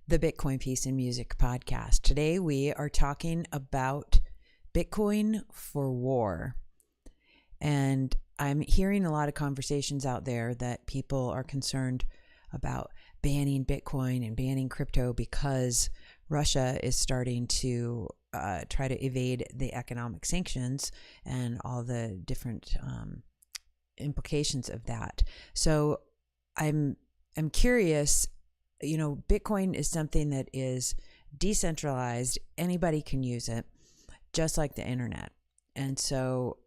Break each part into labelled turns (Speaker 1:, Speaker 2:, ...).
Speaker 1: the Bitcoin Peace and Music podcast. Today we are talking about Bitcoin for war. And I'm hearing a lot of conversations out there that people are concerned about banning Bitcoin and banning crypto because Russia is starting to try to evade the economic sanctions and all the different implications of that. So I'm curious. You know, Bitcoin is something that is decentralized. Anybody can use it, just like the internet. And so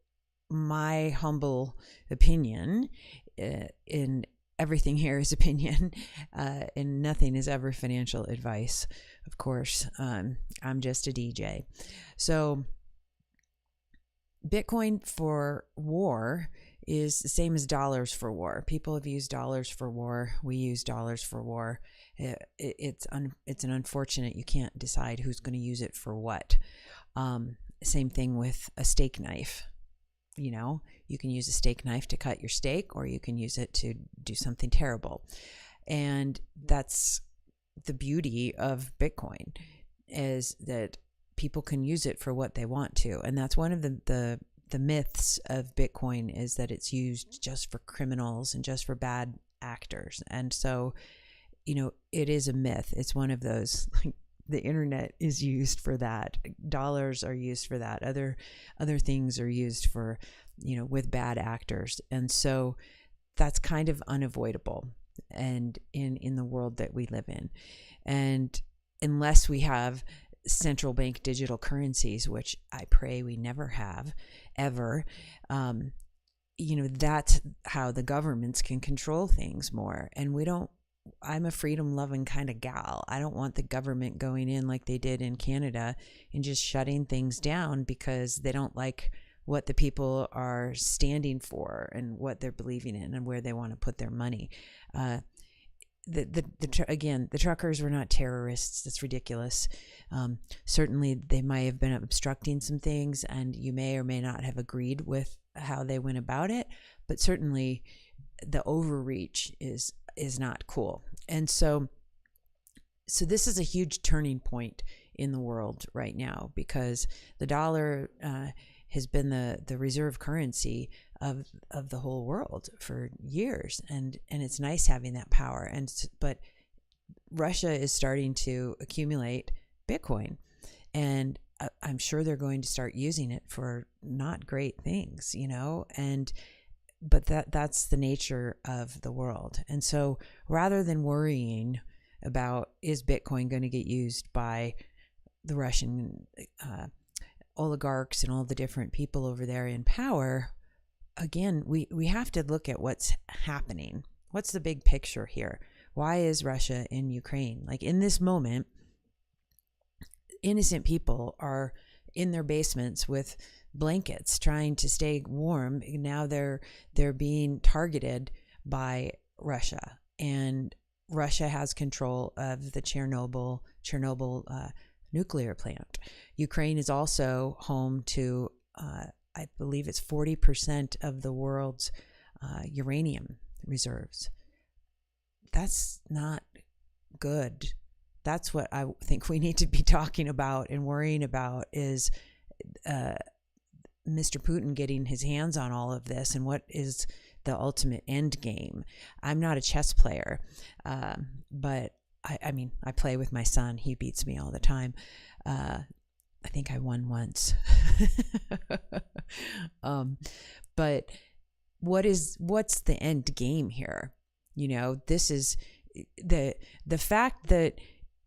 Speaker 1: my humble opinion, in everything here is opinion, and nothing is ever financial advice, of course. I'm just a DJ. So Bitcoin for war is the same as dollars for war. People have used dollars for war. We use dollars for war. It's an unfortunate, you can't decide who's going to use it for what. Same thing with a steak knife. You know, you can use a steak knife to cut your steak, or you can use it to do something terrible. And that's the beauty of Bitcoin, is that people can use it for what they want to. And that's one of the myths of Bitcoin, is that it's used just for criminals and just for bad actors. And so, you know, it is a myth. It's one of those, like, the internet is used for that. Dollars are used for that. Other things are used for, you know, with bad actors. And so that's kind of unavoidable, and in the world that we live in. And unless we have central bank digital currencies, which I pray we never have, ever, you know, that's how the governments can control things more. And I'm a freedom-loving kind of gal. I don't want the government going in like they did in Canada and just shutting things down because they don't like what the people are standing for and what they're believing in and where they want to put their money. Again, the truckers were not terrorists. That's ridiculous. Certainly, they might have been obstructing some things, and you may or may not have agreed with how they went about it. But certainly, the overreach is not cool. And so this is a huge turning point in the world right now, because the dollar has been the reserve currency of the whole world for years, and it's nice having that power. But Russia is starting to accumulate Bitcoin, and I'm sure they're going to start using it for not great things, you know. But that's the nature of the world. And so rather than worrying about, is Bitcoin going to get used by the Russian oligarchs and all the different people over there in power, again, we have to look at what's happening. What's the big picture here? Why is Russia in Ukraine? Like, in this moment, innocent people are in their basements with blankets trying to stay warm. Now they're being targeted by Russia, and Russia has control of the Chernobyl nuclear plant. Ukraine is also home to I believe it's 40% of the world's uranium reserves. That's not good. That's what I think we need to be talking about and worrying about, is Mr. Putin getting his hands on all of this, and what is the ultimate end game. I'm not a chess player, but I mean, I play with my son. He beats me all the time. I think I won once. But what's the end game here? You know, this is the fact that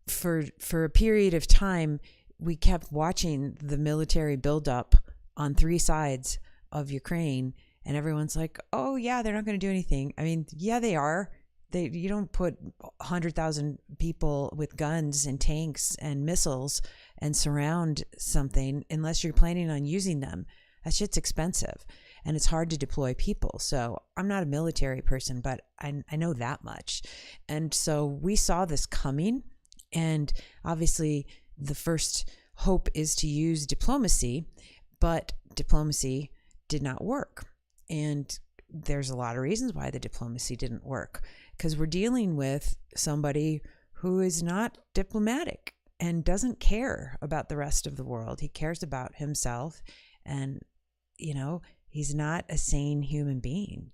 Speaker 1: for a period of time, we kept watching the military buildup on three sides of Ukraine, and everyone's like, oh yeah, they're not going to do anything. I mean, yeah, they are. You don't put 100,000 people with guns and tanks and missiles and surround something unless you're planning on using them. That shit's expensive, and it's hard to deploy people. So I'm not a military person, but I know that much. And so we saw this coming, and obviously the first hope is to use diplomacy, but diplomacy did not work. And there's a lot of reasons why the diplomacy didn't work, because we're dealing with somebody who is not diplomatic and doesn't care about the rest of the world. He cares about himself, and, he's not a sane human being.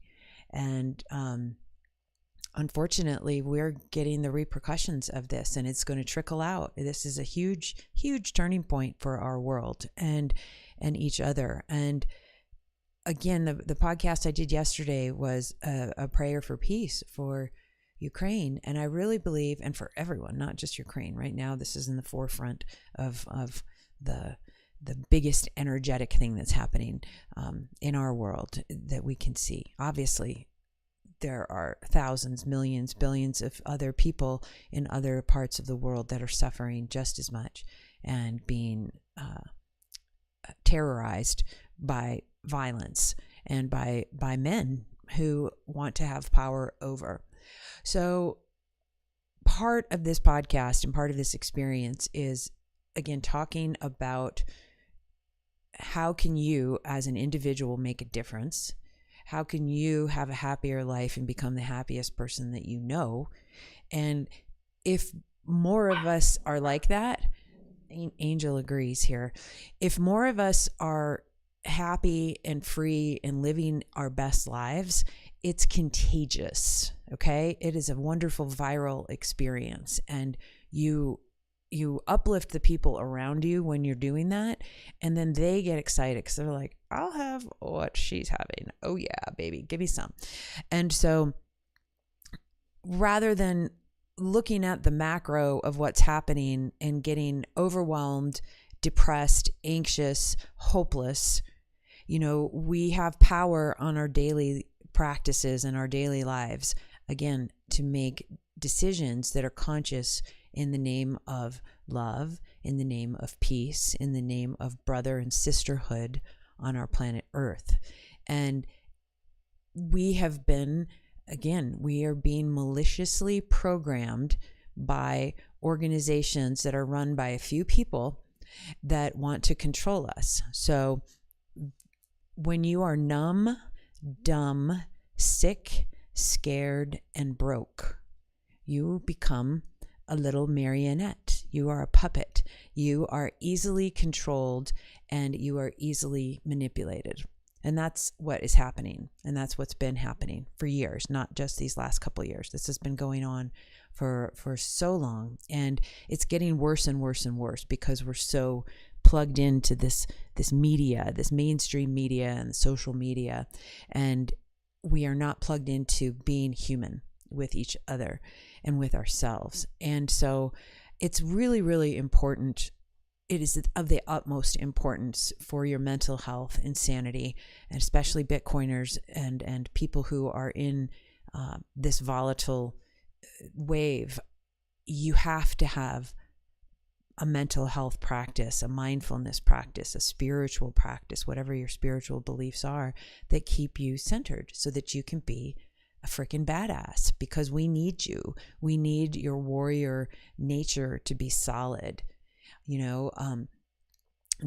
Speaker 1: And unfortunately, we're getting the repercussions of this, and it's going to trickle out. This is a huge, huge turning point for our world and each other. And again, the podcast I did yesterday was a prayer for peace for Ukraine. And I really believe, and for everyone, not just Ukraine. Right now, this is in the forefront of the biggest energetic thing that's happening in our world that we can see. Obviously, there are thousands, millions, billions of other people in other parts of the world that are suffering just as much and being terrorized by violence and by men who want to have power over. So part of this podcast and part of this experience is, again, talking about how can you as an individual make a difference? How can you have a happier life and become the happiest person that you know? And if more of us are like that, Angel agrees here. If more of us are happy and free and living our best lives, it's contagious, okay? It is a wonderful viral experience, and you uplift the people around you when you're doing that, and then they get excited because they're like, I'll have what she's having. Oh yeah, baby, give me some. And so rather than looking at the macro of what's happening and getting overwhelmed, depressed, anxious, hopeless, we have power on our daily practices and our daily lives, again, to make decisions that are conscious in the name of love, in the name of peace, in the name of brother and sisterhood on our planet Earth. And we are being maliciously programmed by organizations that are run by a few people that want to control us. So when you are numb, dumb, sick, scared, and broke, you become a little marionette. You are a puppet. You are easily controlled and you are easily manipulated. And that's what is happening. And that's what's been happening for years, not just these last couple of years. This has been going on for so long. And it's getting worse and worse and worse because we're so plugged into this media, this mainstream media and social media. And we are not plugged into being human with each other and with ourselves. And so it's really, really important. It is of the utmost importance for your mental health and sanity, and especially Bitcoiners and people who are in this volatile wave. You have to have a mental health practice, a mindfulness practice, a spiritual practice, whatever your spiritual beliefs are, that keep you centered so that you can be a freaking badass, because we need you. We need your warrior nature to be solid. The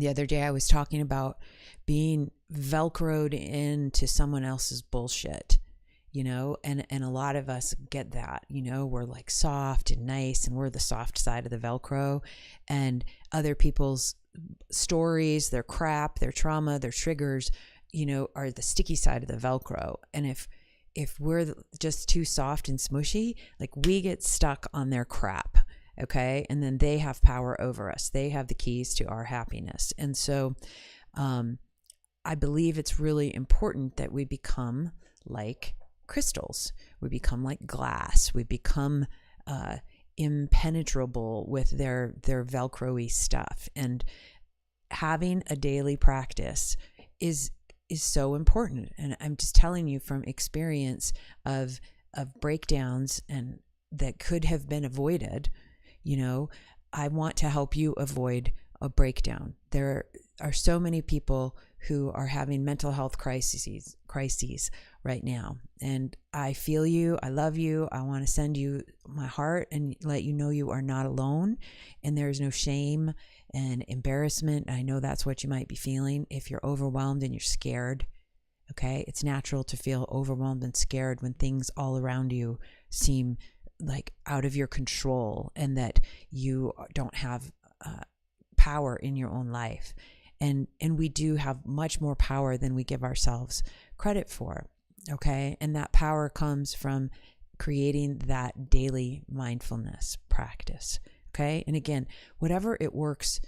Speaker 1: other day I was talking about being Velcroed into someone else's bullshit, and a lot of us get that, we're like soft and nice and we're the soft side of the Velcro, and other people's stories, their crap, their trauma, their triggers, are the sticky side of the Velcro. And if we're just too soft and smushy, like we get stuck on their crap. Okay. And then they have power over us. They have the keys to our happiness. And so, I believe it's really important that we become like crystals. We become like glass. We become, impenetrable with their Velcro-y stuff. And having a daily practice is so important. And I'm just telling you from experience of breakdowns and that could have been avoided. I want to help you avoid a breakdown. There are so many people who are having mental health crises right now. And I feel you. I love you. I want to send you my heart and let you know you are not alone. And there's no shame and embarrassment. I know that's what you might be feeling if you're overwhelmed and you're scared. Okay. It's natural to feel overwhelmed and scared when things all around you seem like out of your control, and that you don't have power in your own life. And we do have much more power than we give ourselves credit for. Okay. And that power comes from creating that daily mindfulness practice. Okay. And again, whatever works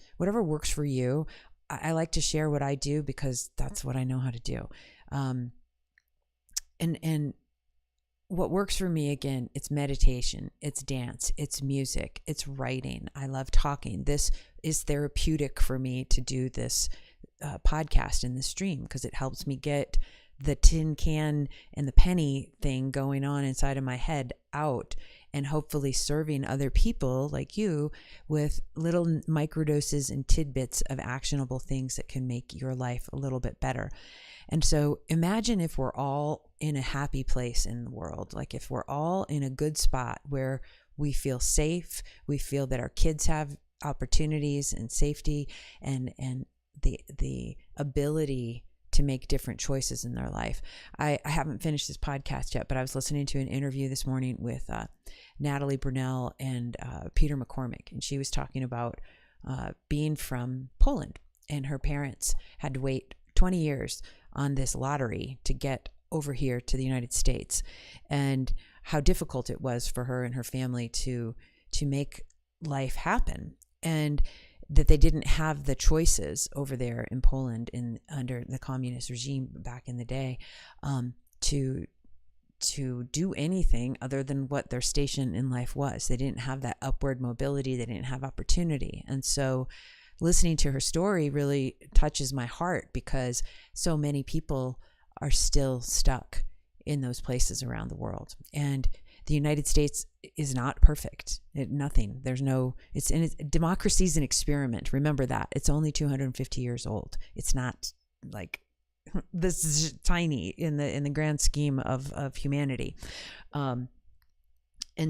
Speaker 1: for you. I like to share what I do because that's what I know how to do. And what works for me, again, it's meditation, it's dance, it's music, it's writing. I love talking. This is therapeutic for me to do this podcast and this stream, because it helps me get the tin can and the penny thing going on inside of my head out, and hopefully serving other people like you with little microdoses and tidbits of actionable things that can make your life a little bit better. And so imagine if we're all in a happy place in the world, like if we're all in a good spot where we feel safe, we feel that our kids have opportunities and safety and the ability to make different choices in their life. I haven't finished this podcast yet, but I was listening to an interview this morning with Natalie Brunell and Peter McCormick, and she was talking about being from Poland, and her parents had to wait 20 years on this lottery to get over here to the United States, and how difficult it was for her and her family to make life happen, and that they didn't have the choices over there in Poland under the communist regime back in the day to do anything other than what their station in life was. They didn't have that upward mobility. They didn't have opportunity. And so listening to her story really touches my heart, because so many people are still stuck in those places around the world. And the United States is not perfect. Democracy is an experiment. Remember that. It's only 250 years old. It's not like, this is tiny in the grand scheme of humanity. And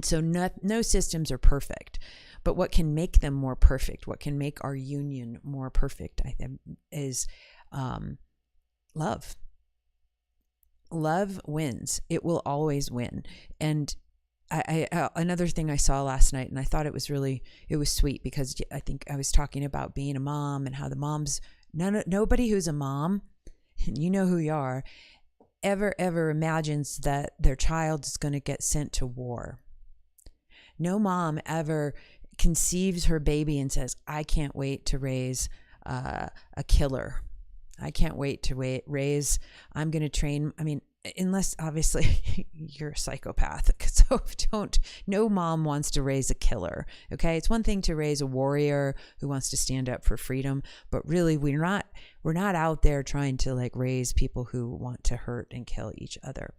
Speaker 1: so no systems are perfect. But what can make them more perfect, what can make our union more perfect, I think, is love. Love wins. It will always win. And I another thing I saw last night, and I thought it was sweet, because I think I was talking about being a mom and how the moms, nobody who's a mom, and you know who you are, ever imagines that their child is going to get sent to war. No mom ever conceives her baby and says, I can't wait to raise a killer. I can't wait to raise, I'm going to train, unless obviously you're a psychopath. So no mom wants to raise a killer. Okay. It's one thing to raise a warrior who wants to stand up for freedom, but really we're not out there trying to like raise people who want to hurt and kill each other.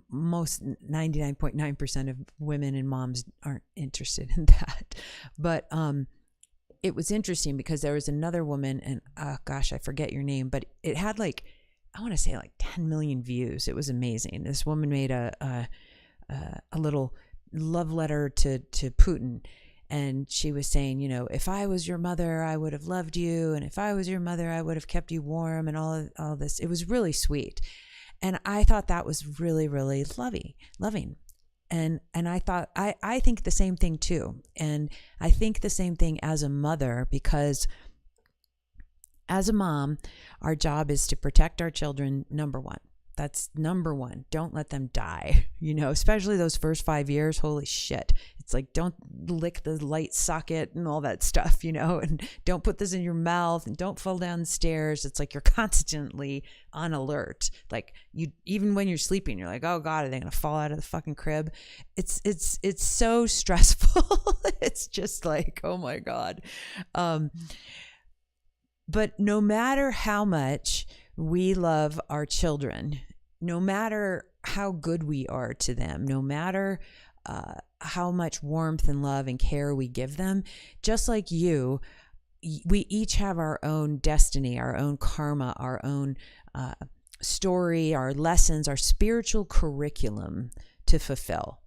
Speaker 1: Most 99.9% of women and moms aren't interested in that. But, it was interesting because there was another woman, and I forget your name, but it had I want to say 10 million views. It was amazing. This woman made a little love letter to Putin, and she was saying, if I was your mother, I would have loved you, and if I was your mother, I would have kept you warm, and all this. It was really sweet, and I thought that was really, really loving. And I thought, I think the same thing too. And I think the same thing as a mother, because as a mom, our job is to protect our children, number one. That's number one. Don't let them die, especially those first 5 years. Holy shit. It's like, don't lick the light socket and all that stuff, and don't put this in your mouth and don't fall down the stairs. It's like you're constantly on alert. Like even when you're sleeping, you're like, oh God, are they going to fall out of the fucking crib? It's so stressful. It's just like, oh my God. But no matter how much we love our children, no matter how good we are to them, no matter how much warmth and love and care we give them, just like you, we each have our own destiny, our own karma, our own story, our lessons, our spiritual curriculum to fulfill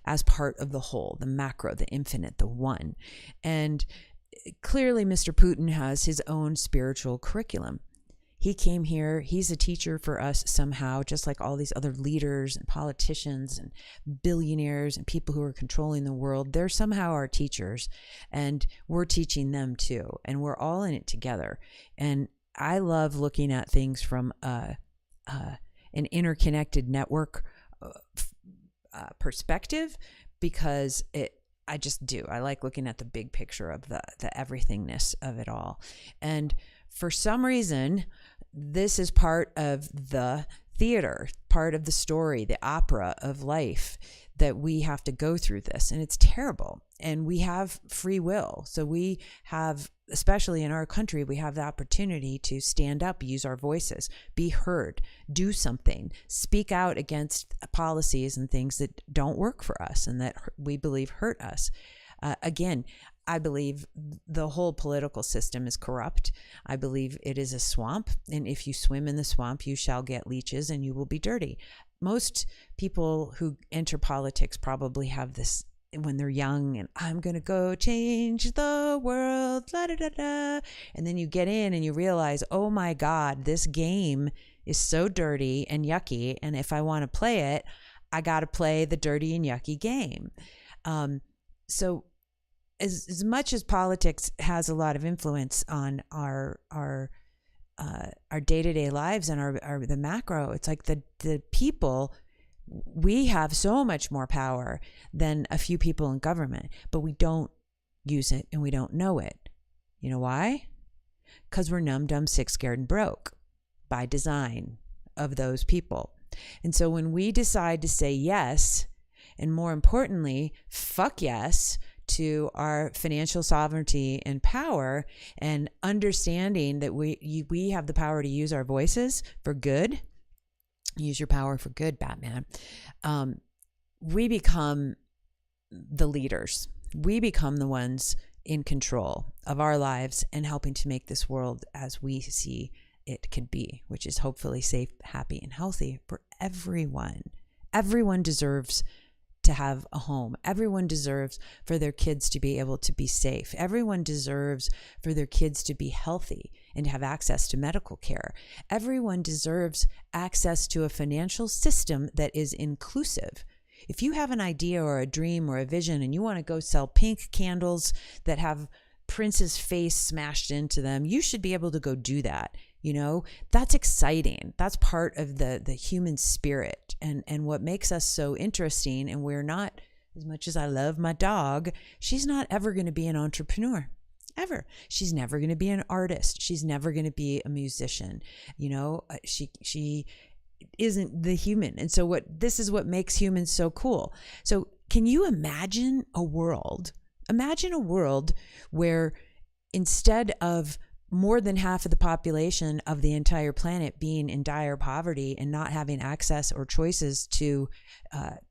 Speaker 1: as part of the whole, the macro, the infinite, the one. And clearly Mr. Putin has his own spiritual curriculum. He came here. He's a teacher for us somehow, just like all these other leaders and politicians and billionaires and people who are controlling the world. They're somehow our teachers, and we're teaching them too. And we're all in it together. And I love looking at things from an interconnected network perspective, because I just do. I like looking at the big picture of the everythingness of it all. And for some reason, this is part of the theater, part of the story, the opera of life, that we have to go through this. And it's terrible. And we have free will. So we have, especially in our country, we have the opportunity to stand up, use our voices, be heard, do something, speak out against policies and things that don't work for us and that we believe hurt us. Again, I believe the whole political system is corrupt. I believe it is a swamp. And if you swim in the swamp, you shall get leeches and you will be dirty. Most people who enter politics probably have this when they're young, and I'm going to go change the world, la da da da. And then you get in and you realize, oh my God, this game is so dirty and yucky. And if I want to play it, I got to play the dirty and yucky game. So as much as politics has a lot of influence on our day-to-day lives and our the macro, it's like the people, we have so much more power than a few people in government, but we don't use it and we don't know it. You know why? Because we're numb, dumb, sick, scared, and broke by design of those people. And so when we decide to say yes, and more importantly, fuck yes, to our financial sovereignty and power, and understanding that we have the power to use our voices for good. Use your power for good, Batman. We become the leaders. We become the ones in control of our lives and helping to make this world as we see it could be, which is hopefully safe, happy, and healthy for everyone. Everyone deserves to have a home. Everyone deserves for their kids to be able to be safe. Everyone deserves for their kids to be healthy and to have access to medical care. Everyone deserves access to a financial system that is inclusive. If you have an idea or a dream or a vision and you want to go sell pink candles that have Prince's face smashed into them, you should be able to go do that. You know, that's exciting. That's part of the human spirit and what makes us so interesting. And we're not, as much as I love my dog, she's not ever going to be an entrepreneur. Ever. She's never going to be an artist. She's never going to be a musician. You know, she isn't the human. And so this is what makes humans so cool. So can you imagine a world where instead of more than half of the population of the entire planet being in dire poverty and not having access or choices to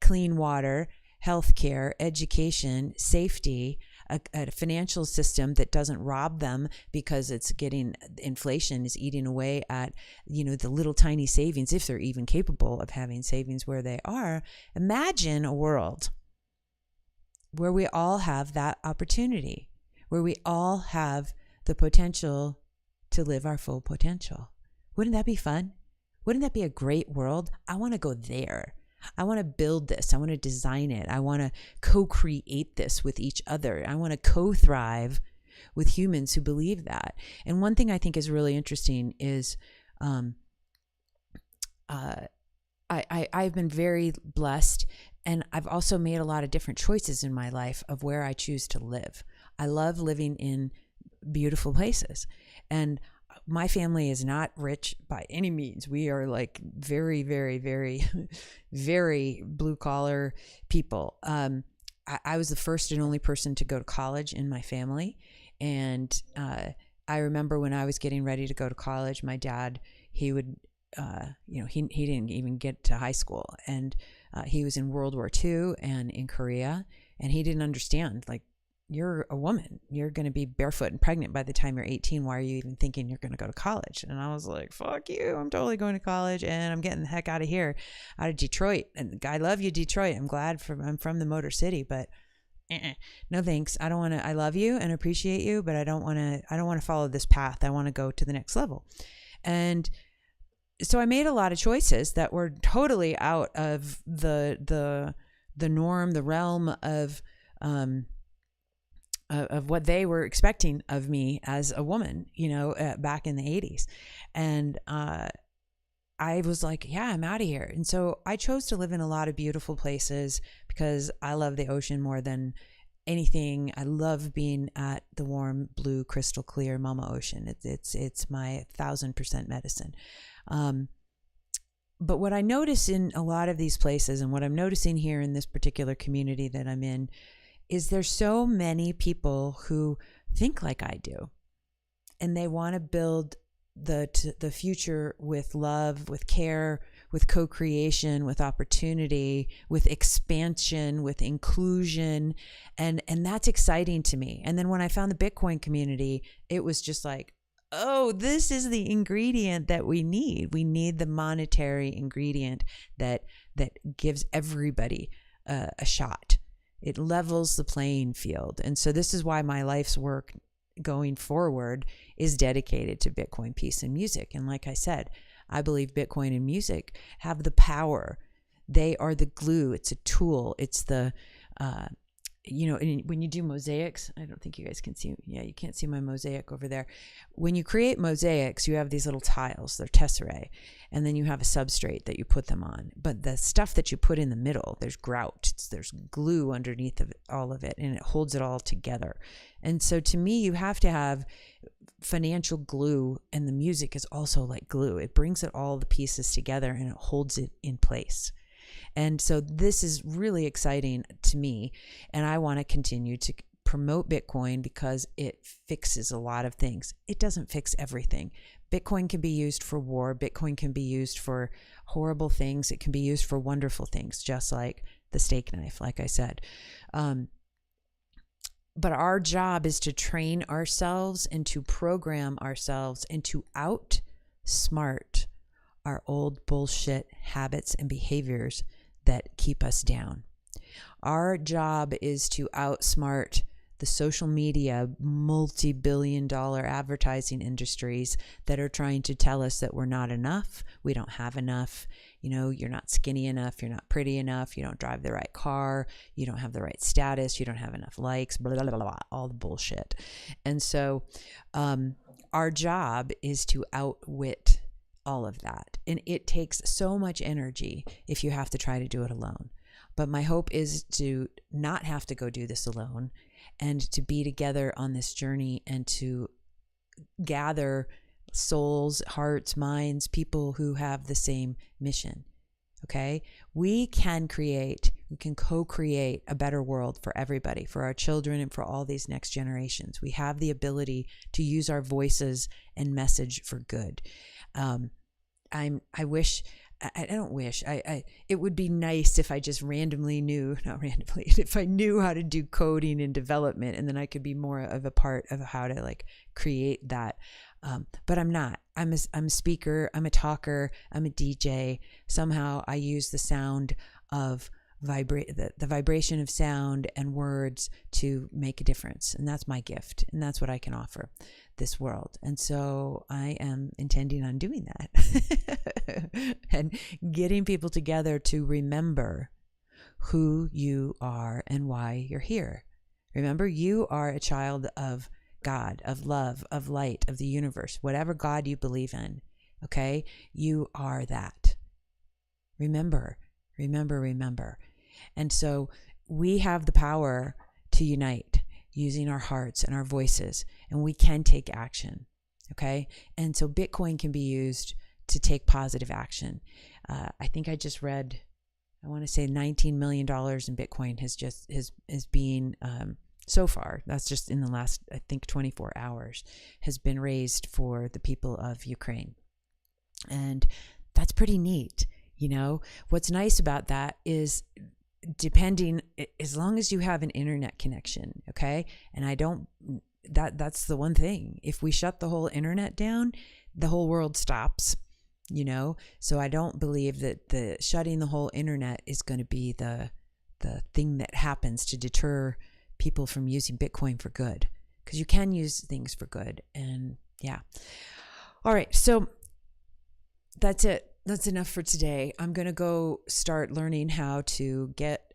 Speaker 1: clean water, healthcare, education, safety, a financial system that doesn't rob them because inflation is eating away at, the little tiny savings, if they're even capable of having savings where they are. Imagine a world where we all have that opportunity, where we all have the potential to live our full potential. Wouldn't that be fun? Wouldn't that be a great world? I want to go there. I want to build this. I want to design it. I want to co-create this with each other. I want to co-thrive with humans who believe that. And one thing I think is really interesting is I've been very blessed, and I've also made a lot of different choices in my life of where I choose to live. I love living in beautiful places, and my family is not rich by any means. We are like very, very, very, very blue collar people. I was the first and only person to go to college in my family. And I remember when I was getting ready to go to college, my dad, he would, he didn't even get to high school. And he was in World War II and in Korea. And he didn't understand, like, you're a woman. You're going to be barefoot and pregnant by the time you're 18. Why are you even thinking you're going to go to college? And I was like, fuck you. I'm totally going to college and I'm getting the heck out of here, out of Detroit. And I love you, Detroit. I'm glad I'm from the Motor City, but no thanks. I don't want to, I love you and appreciate you, but I don't want to follow this path. I want to go to the next level. And so I made a lot of choices that were totally out of the norm, the realm of what they were expecting of me as a woman, back in the 80s. And I was like, yeah, I'm out of here. And so I chose to live in a lot of beautiful places because I love the ocean more than anything. I love being at the warm, blue, crystal clear Mama Ocean. It's my 1,000% medicine. But what I notice in a lot of these places, and what I'm noticing here in this particular community that I'm in, is there's so many people who think like I do, and they want to build the future with love, with care, with co-creation, with opportunity, with expansion, with inclusion, and that's exciting to me. And then when I found the Bitcoin community, it was just like, oh, this is the ingredient that we need. We need the monetary ingredient that gives everybody a shot. It levels the playing field. And so this is why my life's work going forward is dedicated to Bitcoin, peace, and music. And like I said, I believe Bitcoin and music have the power. They are the glue. It's a tool. It's the, when you do mosaics, I don't think you guys can see. Yeah, you can't see my mosaic over there. When you create mosaics, you have these little tiles. They're tesserae. And then you have a substrate that you put them on. But the stuff that you put in the middle, there's grout. There's glue underneath of all of it, and it holds it all together. And so to me, you have to have financial glue, and the music is also like glue. It brings it all the pieces together, and it holds it in place. And so this is really exciting to me, and I want to continue to promote Bitcoin because it fixes a lot of things. It doesn't fix everything. Bitcoin can be used for war. Bitcoin can be used for horrible things. It can be used for wonderful things, just like the steak knife, like I said. But our job is to train ourselves and to program ourselves and to outsmart our old bullshit habits and behaviors that keep us down. Our job is to outsmart the social media, multi-billion-dollar advertising industries that are trying to tell us that we're not enough, we don't have enough, you're not skinny enough, you're not pretty enough, you don't drive the right car, you don't have the right status, you don't have enough likes, blah, blah, blah, blah, all the bullshit. And so our job is to outwit all of that. And it takes so much energy if you have to try to do it alone. But my hope is to not have to go do this alone, and to be together on this journey, and to gather souls, hearts, minds, people who have the same mission. Okay? We can co-create a better world for everybody, for our children and for all these next generations. We have the ability to use our voices and message for good. It would be nice if I just if I knew how to do coding and development, and then I could be more of a part of how to create that. But I'm not. I'm a speaker. I'm a talker. I'm a DJ. Somehow I use the sound of the vibration of sound and words to make a difference. And that's my gift. And that's what I can offer this world. And so I am intending on doing that and getting people together to remember who you are and why you're here. Remember, you are a child of God, of love, of light, of the universe, whatever God you believe in. Okay? You are that. Remember. And so we have the power to unite using our hearts and our voices, and we can take action. Okay? And so Bitcoin can be used to take positive action. I think I just read, I want to say $19 million in Bitcoin is being, so far, that's just in the last, I think 24 hours, has been raised for the people of Ukraine. And that's pretty neat. What's nice about that is, as long as you have an internet connection, okay? And that's the one thing. If we shut the whole internet down, the whole world stops, So I don't believe that the shutting the whole internet is going to be the thing that happens to deter people from using Bitcoin for good, because you can use things for good. And yeah. All right. So that's it. That's enough for today. I'm going to go start learning how to get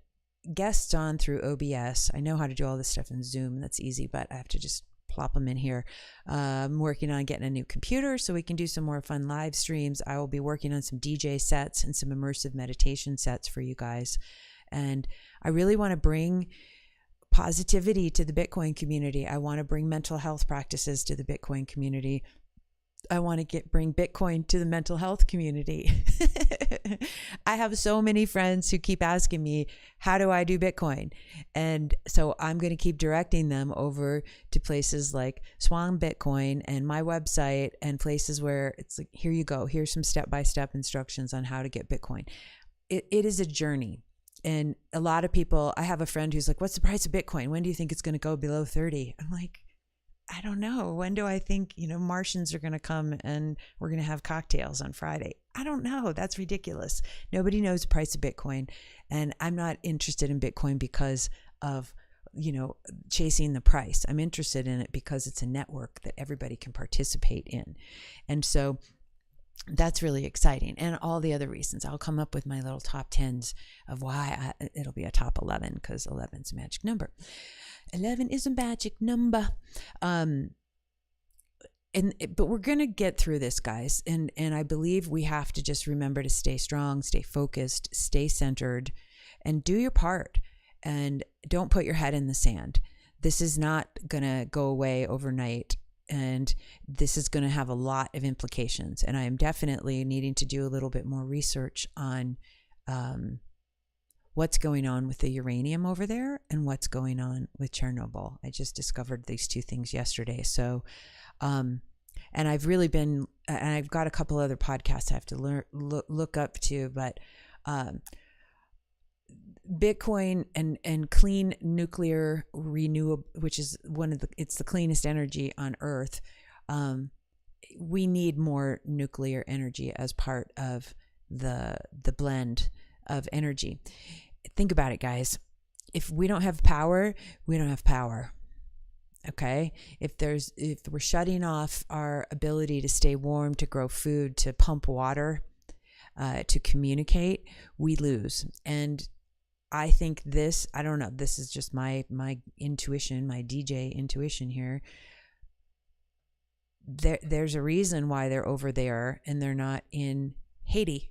Speaker 1: guests on through OBS. I know how to do all this stuff in Zoom. That's easy, but I have to just plop them in here. I'm working on getting a new computer so we can do some more fun live streams. I will be working on some DJ sets and some immersive meditation sets for you guys. And I really want to bring positivity to the Bitcoin community. I want to bring mental health practices to the Bitcoin community. I want to bring Bitcoin to the mental health community. I have so many friends who keep asking me, how do I do Bitcoin? And so I'm going to keep directing them over to places like Swan Bitcoin and my website, and places where it's like, here you go. Here's some step-by-step instructions on how to get Bitcoin. It is a journey. And a lot of people, I have a friend who's like, what's the price of Bitcoin? When do you think it's going to go below 30? I'm like, I don't know. When do I think, Martians are going to come and we're going to have cocktails on Friday? I don't know. That's ridiculous. Nobody knows the price of Bitcoin. And I'm not interested in Bitcoin because of, chasing the price. I'm interested in it because it's a network that everybody can participate in. And so that's really exciting. And all the other reasons. I'll come up with my little top 10s of why it'll be a top 11, because 11 is a magic number. 11 is a magic number. But we're going to get through this, guys. And I believe we have to just remember to stay strong, stay focused, stay centered, and do your part. And don't put your head in the sand. This is not going to go away overnight. And this is going to have a lot of implications. And I am definitely needing to do a little bit more research on what's going on with the uranium over there and what's going on with Chernobyl. I just discovered these two things yesterday. So, and I've really been, and I've got a couple other podcasts I have to look up to, but Bitcoin and clean nuclear renewable, which is it's the cleanest energy on Earth. We need more nuclear energy as part of the blend of energy. Think about it, guys. If we don't have power, we don't have power. Okay? If we're shutting off our ability to stay warm, to grow food, to pump water, to communicate, we lose. And I think I don't know, this is just my intuition, my DJ intuition here. There's a reason why they're over there and they're not in Haiti.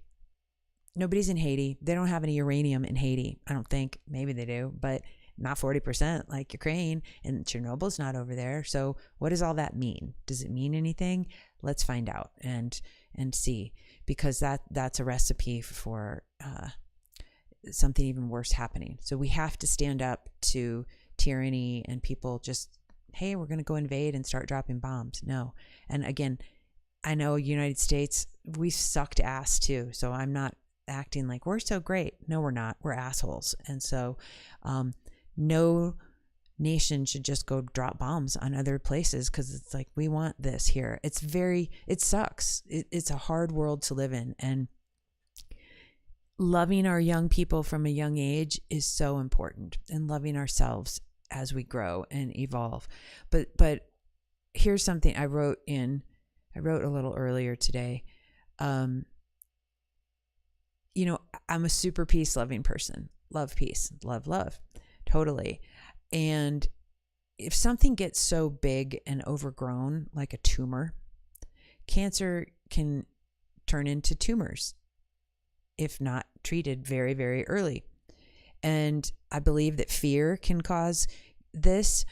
Speaker 1: Nobody's in Haiti. They don't have any uranium in Haiti, I don't think. Maybe they do, but not 40% like Ukraine, and Chernobyl's not over there. So what does all that mean? Does it mean anything? Let's find out and see, because that's a recipe for something even worse happening. So we have to stand up to tyranny and people just, hey, we're going to go invade and start dropping bombs. No. And again, I know United States, we've sucked ass too. So I'm not acting like we're so great. No, we're not. We're assholes. And so no nation should just go drop bombs on other places, because it's like, we want this here. It sucks. It's a hard world to live in. And loving our young people from a young age is so important, and loving ourselves as we grow and evolve. But here's something I wrote a little earlier today. I'm a super peace loving person. Love peace, love, totally. And if something gets so big and overgrown, like a tumor, cancer can turn into tumors if not treated very, very early. And I believe that fear can cause this: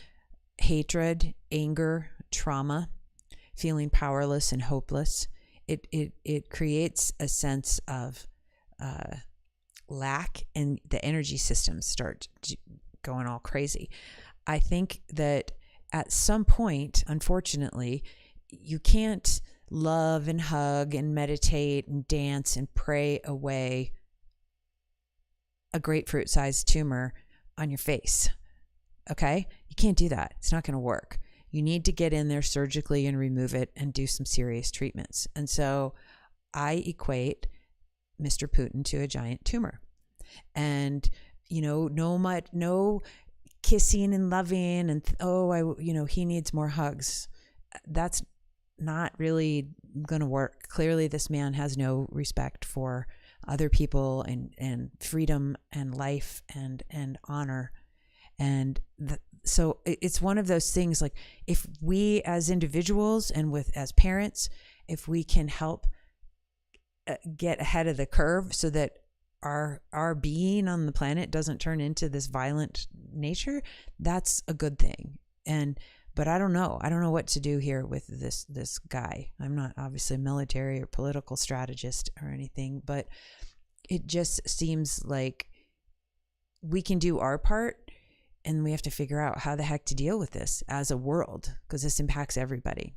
Speaker 1: hatred, anger, trauma, feeling powerless and hopeless. It creates a sense of lack, and the energy systems start going all crazy. I think that at some point, unfortunately, you can't love and hug and meditate and dance and pray away a grapefruit-sized tumor on your face. Okay? You can't do that. It's not going to work. You need to get in there surgically and remove it and do some serious treatments. And so I equate Mr. Putin to a giant tumor. And, no kissing and loving and, he needs more hugs. That's not really going to work. Clearly, this man has no respect for other people and freedom and life and honor. And so it's one of those things, like, if we as individuals and as parents, if we can help get ahead of the curve so that our being on the planet doesn't turn into this violent nature, that's a good thing. But I don't know what to do here with this guy. I'm not obviously a military or political strategist or anything, but it just seems like we can do our part, and we have to figure out how the heck to deal with this as a world, because this impacts everybody.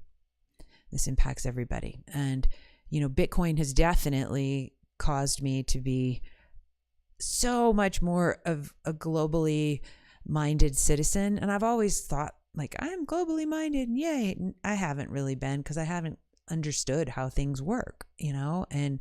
Speaker 1: And Bitcoin has definitely caused me to be so much more of a globally minded citizen. And I've always thought, like, I'm globally minded, yay. I haven't really been, because I haven't understood how things work, and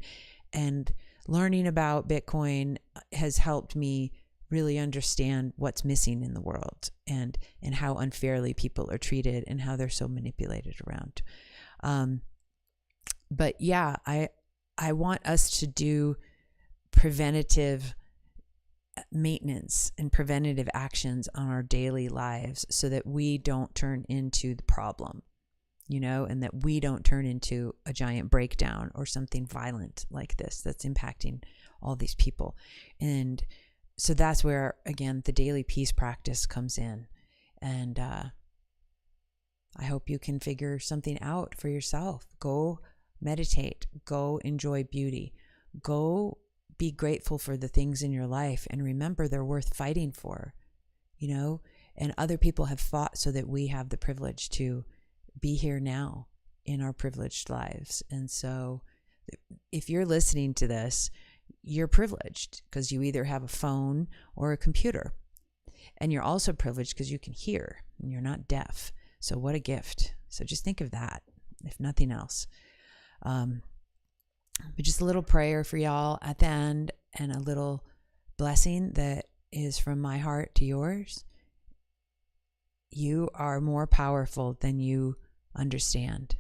Speaker 1: learning about Bitcoin has helped me really understand what's missing in the world, and how unfairly people are treated, and how they're so manipulated around. But yeah, I want us to do preventative maintenance and preventative actions on our daily lives, so that we don't turn into the problem, and that we don't turn into a giant breakdown or something violent like this that's impacting all these people. And so that's where, again, the daily peace practice comes in. And I hope you can figure something out for yourself. Go meditate, go enjoy beauty, go be grateful for the things in your life, and remember they're worth fighting for, and other people have fought so that we have the privilege to be here now in our privileged lives. And so if you're listening to this, you're privileged because you either have a phone or a computer, and you're also privileged because you can hear and you're not deaf. So what a gift. So just think of that, if nothing else. But just a little prayer for y'all at the end, and a little blessing that is from my heart to yours. You are more powerful than you understand.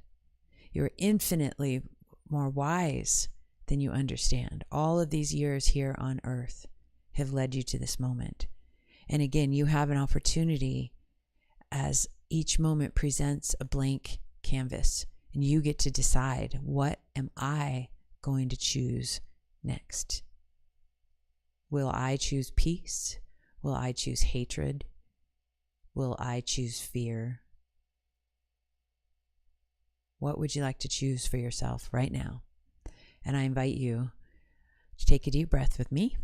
Speaker 1: You're infinitely more wise than you understand. All of these years here on earth have led you to this moment. And again, you have an opportunity, as each moment presents a blank canvas, and you get to decide, what am I going to choose next? Will I choose peace? Will I choose hatred? Will I choose fear? What would you like to choose for yourself right now? And I invite you to take a deep breath with me.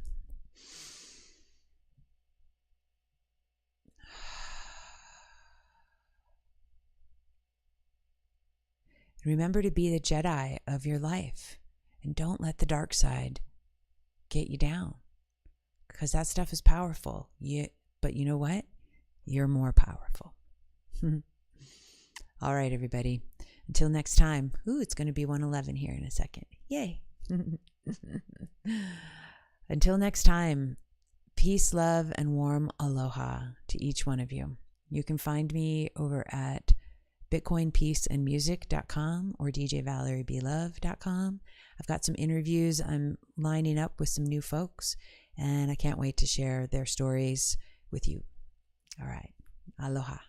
Speaker 1: Remember to be the Jedi of your life, and don't let the dark side get you down, because that stuff is powerful. But you know what? You're more powerful. All right, everybody. Until next time. Ooh, it's going to be 1:11 here in a second. Yay. Until next time, peace, love, and warm aloha to each one of you. You can find me over at bitcoinpeaceandmusic.com or djvaleriebelove.com. I've got some interviews I'm lining up with some new folks, and I can't wait to share their stories with you. All right. Aloha.